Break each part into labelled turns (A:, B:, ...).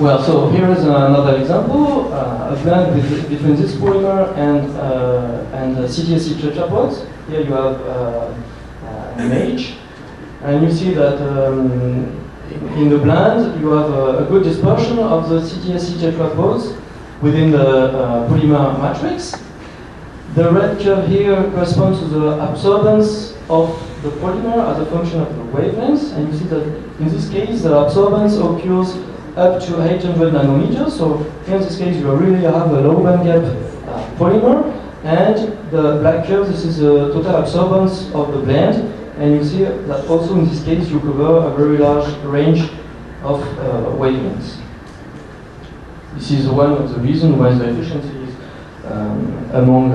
A: Well, so here is another example, a blend between this polymer and CDSC tetrapods. Here you have an image, and you see that in the blend you have a good dispersion of the CDSC tetrapods within the polymer matrix. The red curve here corresponds to the absorbance of the polymer as a function of the wavelengths, and you see that in this case the absorbance occurs up to 800 nanometers. So in this case you really have a low band gap polymer, and the black curve, this is the total absorbance of the blend, and you see that also in this case you cover a very large range of wavelengths. This is one of the reasons why the efficiency is among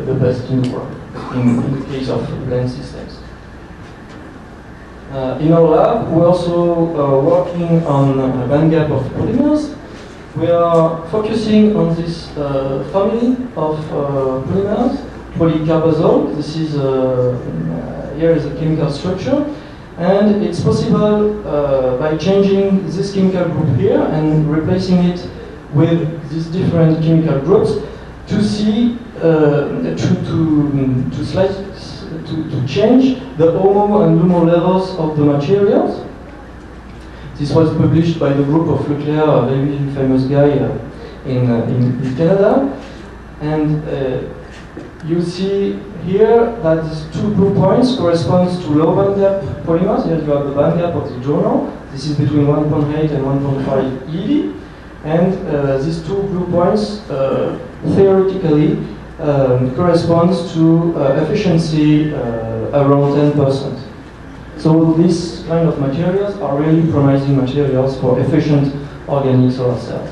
A: the best in the world in the case of blend systems. In our lab, we're also working on a band gap of polymers. We are focusing on this family of polymers, polycarbazole. This is here is a chemical structure, and it's possible by changing this chemical group here and replacing it with these different chemical groups to see to change the HOMO and LUMO levels of the materials. This was published by the group of Leclerc, a very famous guy in Canada. And you see here that these two blue points corresponds to low band gap polymers. Here you have the band gap of the journal. This is between 1.8 and 1.5 eV. And these two blue points theoretically corresponds to efficiency around 10%. So these kind of materials are really promising materials for efficient organic solar cells.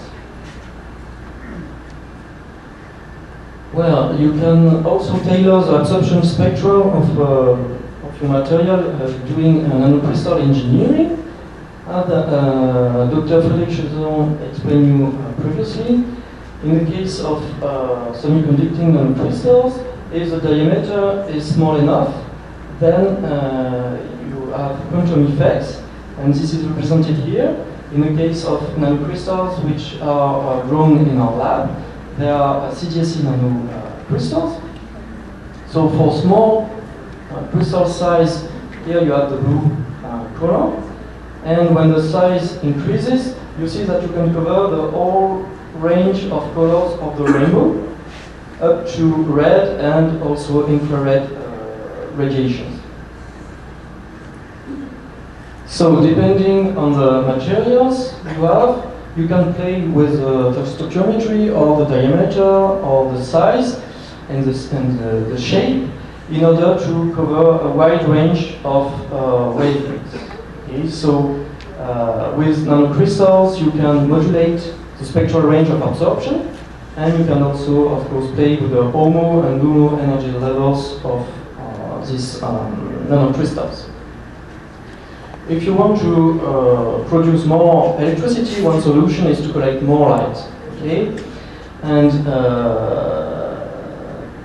A: Well, you can also tailor the absorption spectrum of your material doing nanocrystal engineering. Dr. Frédéric Chezon explained you previously. In the case of semiconducting nanocrystals, if the diameter is small enough, then you have quantum effects, and this is represented here. In the case of nanocrystals, which are grown in our lab, they are CDSC nanocrystals. So for small crystal size, here you have the blue color, and when the size increases, you see that you can cover the whole range of colors of the rainbow, up to red and also infrared radiations. So depending on the materials you have, you can play with the stoichiometry or the diameter or the size and the shape in order to cover a wide range of wavelengths. Okay, so with nanocrystals you can modulate the spectral range of absorption, and you can also, of course, play with the HOMO and LUMO energy levels of these nanocrystals. If you want to produce more electricity, one solution is to collect more light. Okay, and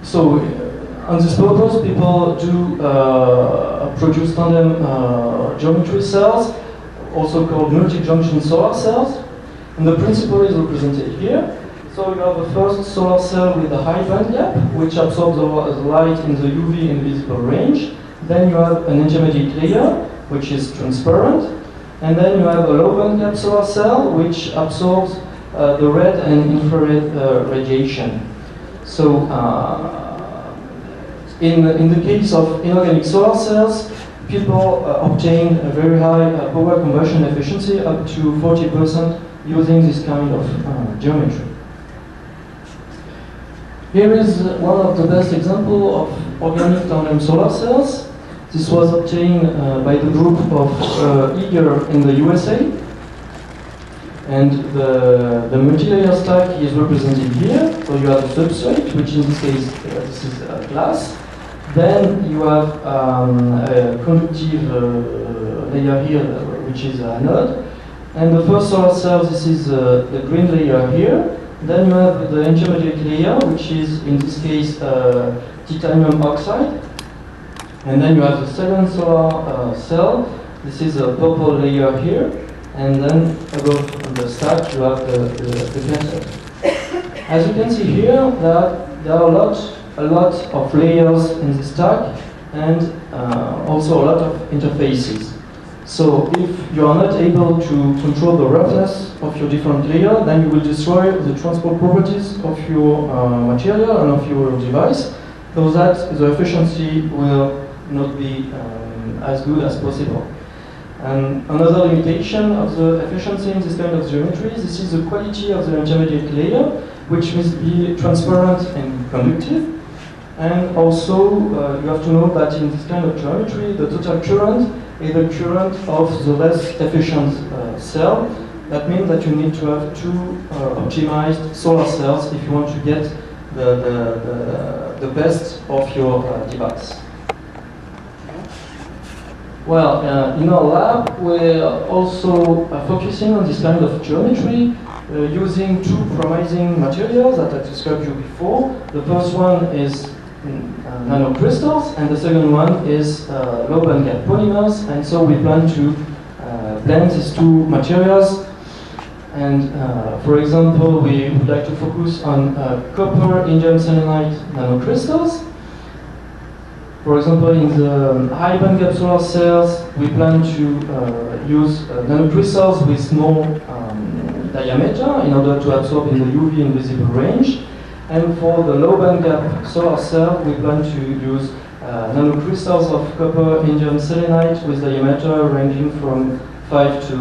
A: so on this purpose, people do produce tandem geometry cells, also called multi-junction solar cells. And the principle is represented here. So you have the first solar cell with a high band gap, which absorbs the light in the UV invisible range. Then you have an intermediate layer, which is transparent. And then you have a low band gap solar cell, which absorbs the red and infrared radiation. So in the case of inorganic solar cells, people obtain a very high power conversion efficiency, up to 40%, using this kind of geometry. Here is one of the best examples of organic tandem solar cells. This was obtained by the group of Eager in the USA. And the multi-layer stack is represented here. So you have a substrate, which in this case this is glass. Then you have a conductive layer here, which is an anode. And the first solar cell, this is the green layer here. Then you have the intermediate layer, which is in this case titanium oxide. And then you have the second solar cell. This is a purple layer here. and then above the stack you have the cathode. As you can see here, there are a lot of layers in the stack, and also a lot of interfaces. So if you are not able to control the roughness of your different layers, then you will destroy the transport properties of your material and of your device, so that the efficiency will not be as good as possible. And another limitation of the efficiency in this kind of geometry, this is the quality of the intermediate layer, which must be transparent and conductive. And also, you have to know that in this kind of geometry, the total current is the current of the less efficient cell. That means that you need to have two optimized solar cells if you want to get the best of your device. Well, in our lab, we're also focusing on this kind of geometry using two promising materials that I described you before. The first one is nanocrystals, and the second one is low bandgap polymers. And so we plan to blend these two materials. And for example, we would like to focus on copper indium selenide nanocrystals. For example, in the high bandgap solar cells, we plan to use nanocrystals with small diameter in order to absorb in the UV invisible range. And for the low bandgap solar cell, we plan to use nanocrystals of copper indium selenide with diameter ranging from 5 to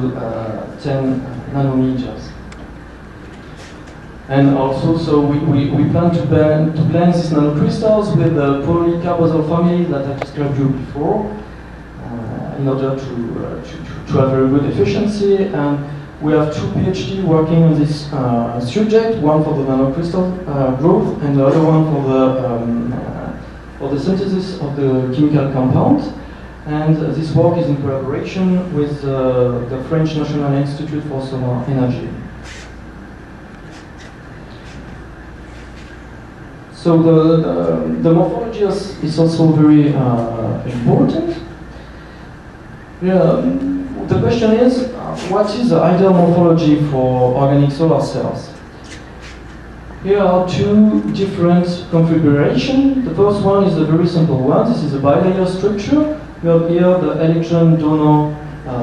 A: 10 nanometers. And also, so we plan to blend these nanocrystals with the polycarbazole family that I described you before, in order to have very good efficiency. And we have two PhD working on this subject, one for the nanocrystal growth and the other one for the synthesis of the chemical compound. And this work is in collaboration with the French National Institute for Solar Energy. So the morphology is also very important. The question is, what is the ideal morphology for organic solar cells? Here are two different configurations. The first one is a very simple one. This is a bilayer structure. We have here the electron donor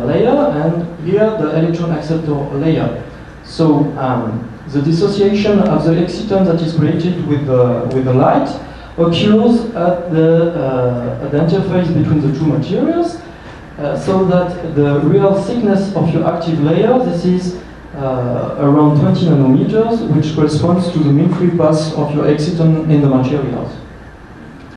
A: layer, and here the electron acceptor layer. So the dissociation of the exciton that is created with the light occurs at the interface between the two materials, so that the real thickness of your active layer, this is around 20 nanometers, which corresponds to the mean free path of your exciton in the materials.